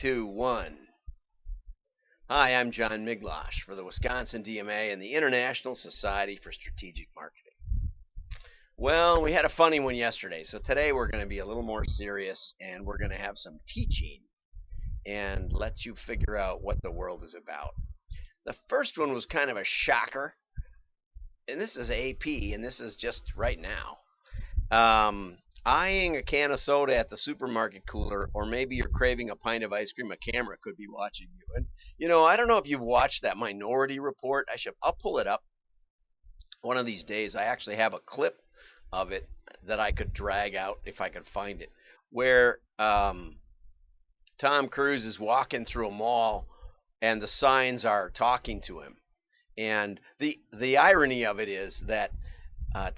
2, 1. Hi, I'm John Miglosh for the Wisconsin DMA and the International Society for Strategic Marketing. Well, we had a funny one yesterday, so today we're going to be a little more serious and we're going to have some teaching and let you figure out what the world is about. The first one was kind of a shocker, and this is AP, and this is just right now. Eyeing a can of soda at the supermarket cooler, or maybe you're craving a pint of ice cream, a camera could be watching you. And, I don't know if you've watched that Minority Report. I'll pull it up one of these days. I actually have a clip of it that I could drag out if I could find it, where Tom Cruise is walking through a mall and the signs are talking to him. And the irony of it is that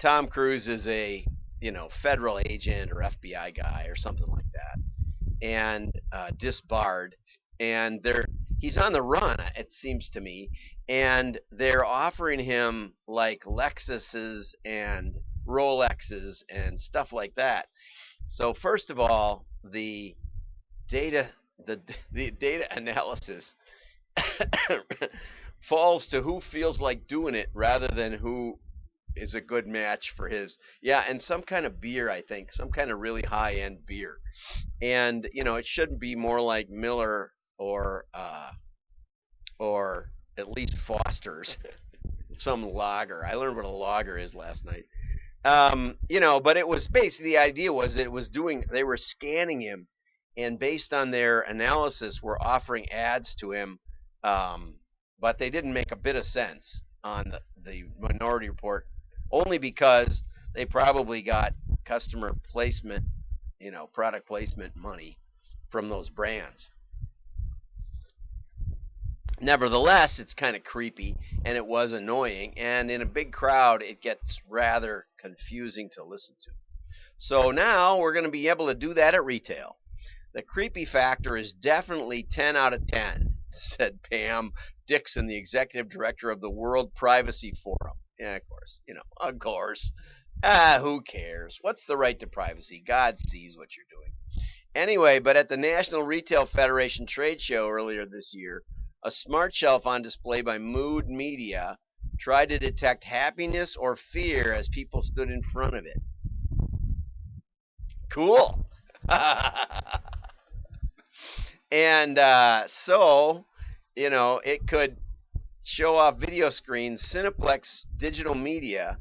Tom Cruise is a federal agent or FBI guy or something like that, and disbarred, and he's on the run, it seems to me, and they're offering him like Lexuses and Rolexes and stuff like that. So first of all, the data analysis falls to who feels like doing it rather than who is a good match for his. Yeah, and some kind of beer, I think, some kind of really high-end beer. And it shouldn't be more like Miller or at least Foster's, some lager. I learned what a lager is last night. But it was basically, the idea was that they were scanning him, and based on their analysis were offering ads to him, but they didn't make a bit of sense on the Minority Report, only because they probably got customer placement, product placement money from those brands. Nevertheless, it's kind of creepy, and it was annoying, and in a big crowd, it gets rather confusing to listen to. So now we're going to be able to do that at retail. The creepy factor is definitely 10 out of 10, said Pam Dixon, the executive director of the World Privacy Forum. Yeah, of course. Who cares? What's the right to privacy? God sees what you're doing. Anyway, but at the National Retail Federation trade show earlier this year, a smart shelf on display by Mood Media tried to detect happiness or fear as people stood in front of it. Cool. And so, it could show off video screens. Cineplex Digital Media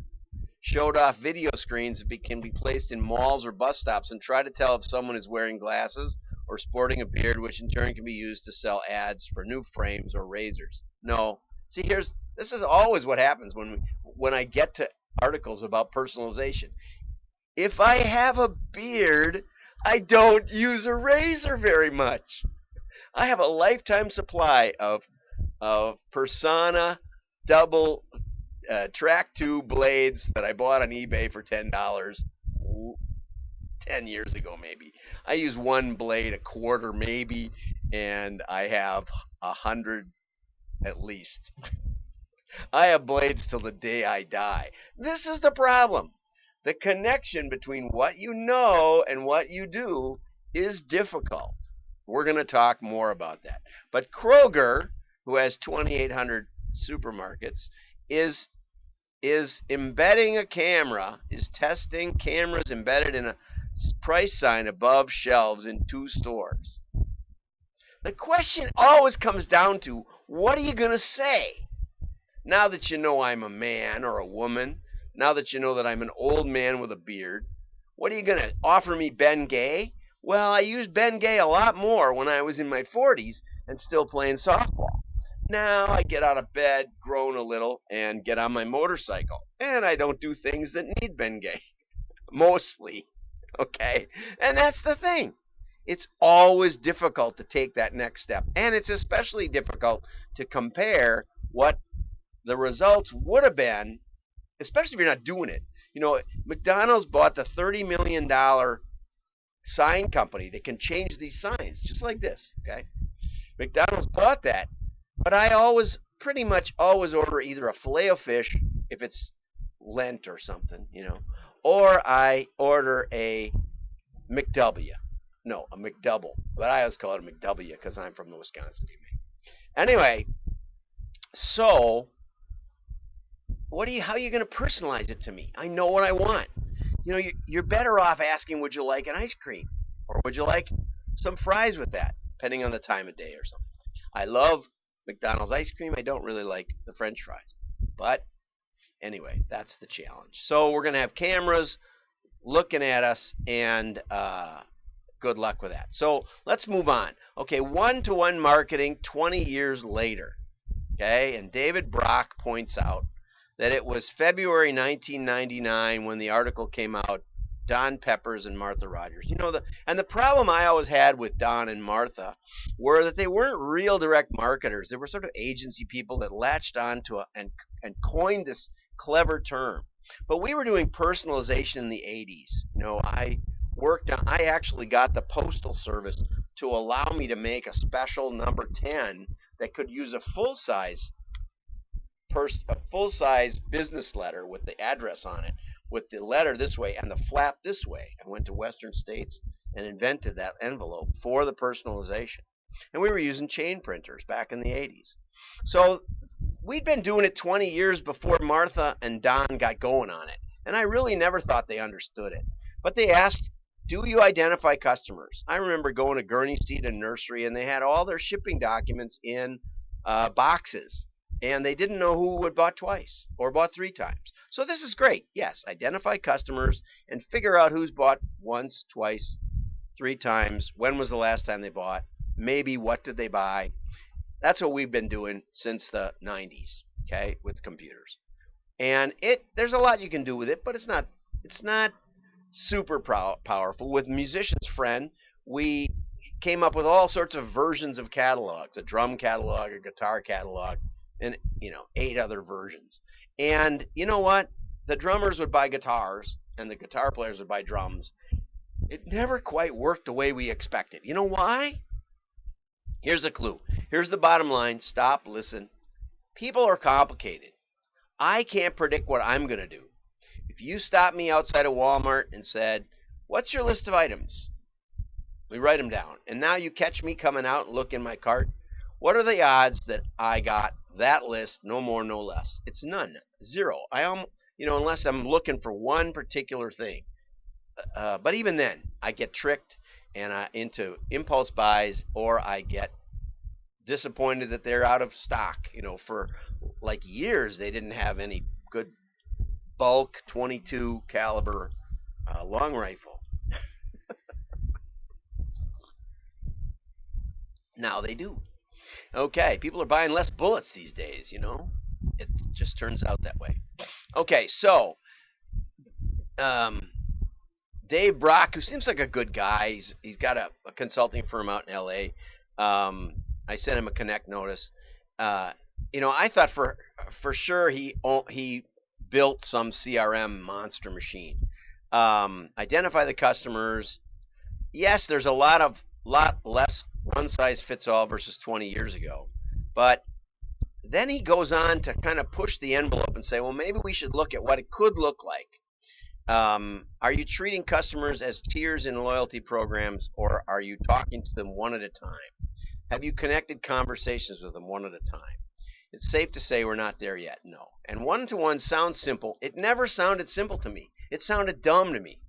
showed off video screens that can be placed in malls or bus stops and try to tell if someone is wearing glasses or sporting a beard, which in turn can be used to sell ads for new frames or razors. No. See, this is always what happens when I get to articles about personalization. If I have a beard, I don't use a razor very much. I have a lifetime supply of Persona double track 2 blades that I bought on eBay for $10 10 years ago, maybe. I use one blade a quarter, maybe, and I have 100 at least. I have blades till the day I die. This is the problem. The connection between what you know and what you do is difficult. We're going to talk more about that. But Kroger, who has 2,800 supermarkets, is embedding a camera, is testing cameras embedded in a price sign above shelves in 2 stores. The question always comes down to, what are you going to say? Now that you know I'm a man or a woman, now that you know that I'm an old man with a beard, what are you going to offer me, Ben Gay? Well, I used Ben Gay a lot more when I was in my 40s and still playing softball. Now I get out of bed, groan a little, and get on my motorcycle. And I don't do things that need Ben Gay. Mostly. Okay? And that's the thing. It's always difficult to take that next step. And it's especially difficult to compare what the results would have been, especially if you're not doing it. McDonald's bought the $30 million sign company that can change these signs, just like this, okay? McDonald's bought that, but I pretty much always order either a filet of fish, if it's Lent or something, or I order a McW. No, a McDouble. But I always call it a McW because I'm from the Wisconsin team. Anyway, so how are you going to personalize it to me? I know what I want. You're better off asking, would you like an ice cream? Or would you like some fries with that, depending on the time of day or something. I love McDonald's ice cream. I don't really like the French fries. But anyway, that's the challenge. So we're going to have cameras looking at us, and good luck with that. So let's move on. Okay, one-to-one marketing 20 years later. Okay, and David Brock points out that it was February 1999 when the article came out, Don Peppers and Martha Rogers. The problem I always had with Don and Martha were that they weren't real direct marketers. They were sort of agency people that latched onto and coined this clever term. But we were doing personalization in the 80s. I actually got the Postal Service to allow me to make a special number 10 that could use a full-size business letter with the address on it, with the letter this way and the flap this way. I went to Western States and invented that envelope for the personalization. And we were using chain printers back in the 80s. So we'd been doing it 20 years before Martha and Don got going on it. And I really never thought they understood it. But they asked, do you identify customers? I remember going to Gurney Seed and Nursery, and they had all their shipping documents in boxes. And they didn't know who had bought twice or bought 3 times. So this is great. Yes, identify customers and figure out who's bought once, twice, 3 times. When was the last time they bought? Maybe what did they buy? That's what we've been doing since the 90s, okay, with computers. And there's a lot you can do with it, but it's not super powerful. With Musician's Friend, we came up with all sorts of versions of catalogs, a drum catalog, a guitar catalog, and 8 other versions. And you know what? The drummers would buy guitars and the guitar players would buy drums. It never quite worked the way we expected. You know why? Here's a clue. Here's the bottom line. Stop, listen. People are complicated. I can't predict what I'm going to do. If you stopped me outside of Walmart and said, what's your list of items? We write them down. And now you catch me coming out and look in my cart. What are the odds that I got that list, no more, no less? It's none. 0. Unless I'm looking for one particular thing. But even then, I get tricked and into impulse buys, or I get disappointed that they're out of stock. For like years, they didn't have any good bulk 22 caliber long rifle. Now they do. Okay, people are buying less bullets these days, It just turns out that way. Okay, so Dave Brock, who seems like a good guy, he's got a consulting firm out in L.A. I sent him a connect notice. I thought for sure he built some CRM monster machine. Identify the customers. Yes, there's a lot less one size fits all versus 20 years ago. But then he goes on to kind of push the envelope and say, well, maybe we should look at what it could look like. Are you treating customers as tiers in loyalty programs, or are you talking to them one at a time? Have you connected conversations with them one at a time? It's safe to say we're not there yet, no. And one-to-one sounds simple. It never sounded simple to me. It sounded dumb to me,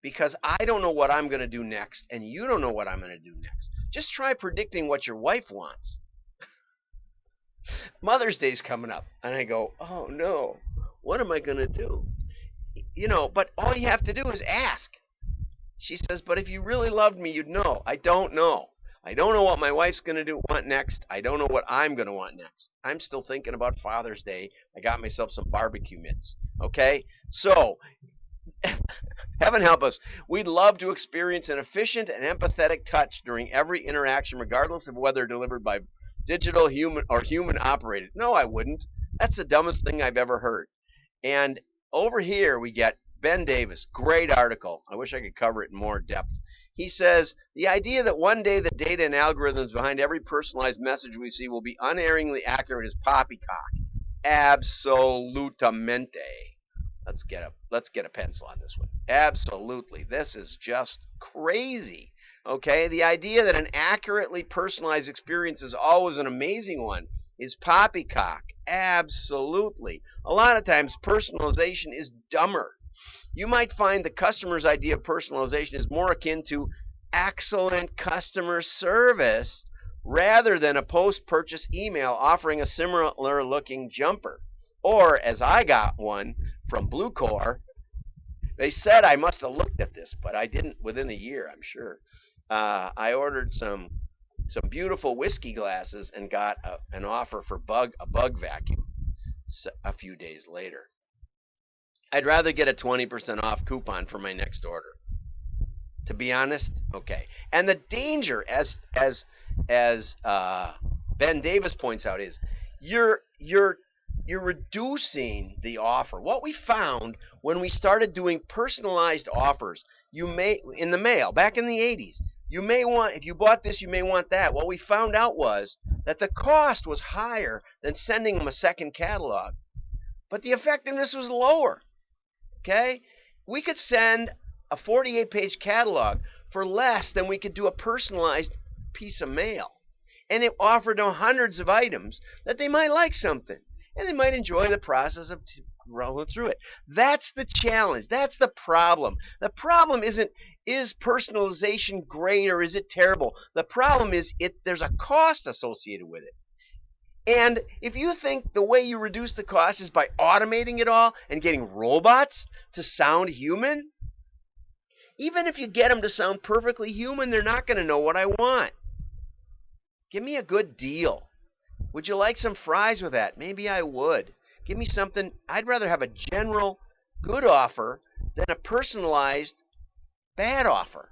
because I don't know what I'm going to do next, and you don't know what I'm going to do next. Just try predicting what your wife wants. Mother's Day's coming up, and I go, oh no, what am I going to do? But all you have to do is ask. She says, but if you really loved me, you'd know. I don't know. I don't know what my wife's going to want next. I don't know what I'm going to want next. I'm still thinking about Father's Day. I got myself some barbecue mitts. Okay? So, heaven help us. We'd love to experience an efficient and empathetic touch during every interaction, regardless of whether delivered by digital, human, or human operated. No, I wouldn't. That's the dumbest thing I've ever heard. And over here we get Ben Davis. Great article. I wish I could cover it in more depth. He says, the idea that one day the data and algorithms behind every personalized message we see will be unerringly accurate is poppycock. Absolutamente. Let's get a pencil on this one. Absolutely. This is just crazy. Okay, the idea that an accurately personalized experience is always an amazing one is poppycock. Absolutely. A lot of times personalization is dumber. You might find the customer's idea of personalization is more akin to excellent customer service rather than a post-purchase email offering a similar looking jumper. Or, as I got one from Bluecore, they said I must have looked at this, but I didn't within a year, I'm sure. I ordered some beautiful whiskey glasses and got an offer for a bug vacuum a few days later. I'd rather get a 20% off coupon for my next order. To be honest, okay. And the danger, as Ben Davis points out, is you're reducing the offer. What we found when we started doing personalized offers, you may in the mail back in the 80s, you may want, if you bought this, you may want that. What we found out was that the cost was higher than sending them a second catalog, but the effectiveness was lower. Okay? We could send a 48-page catalog for less than we could do a personalized piece of mail. And it offered them hundreds of items that they might like something. And they might enjoy the process of rolling through it. That's the challenge. That's the problem. The problem isn't, is personalization great or is it terrible? The problem is there's a cost associated with it. And if you think the way you reduce the cost is by automating it all and getting robots to sound human, even if you get them to sound perfectly human, they're not going to know what I want. Give me a good deal. Would you like some fries with that? Maybe I would. Give me something. I'd rather have a general good offer than a personalized bad offer.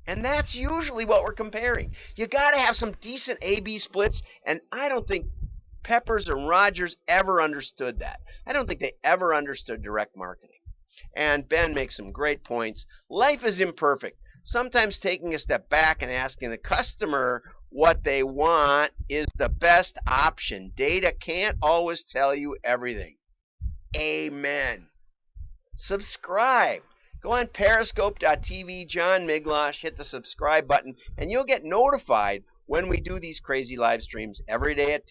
And that's usually what we're comparing. You got to have some decent A/B splits, and I don't think Peppers and Rogers ever understood that. I don't think they ever understood direct marketing. And Ben makes some great points. Life is imperfect. Sometimes taking a step back and asking the customer what they want is the best option. Data can't always tell you everything. Amen. Subscribe. Go on periscope.tv, John Miglosh, hit the subscribe button, and you'll get notified when we do these crazy live streams every day at 10.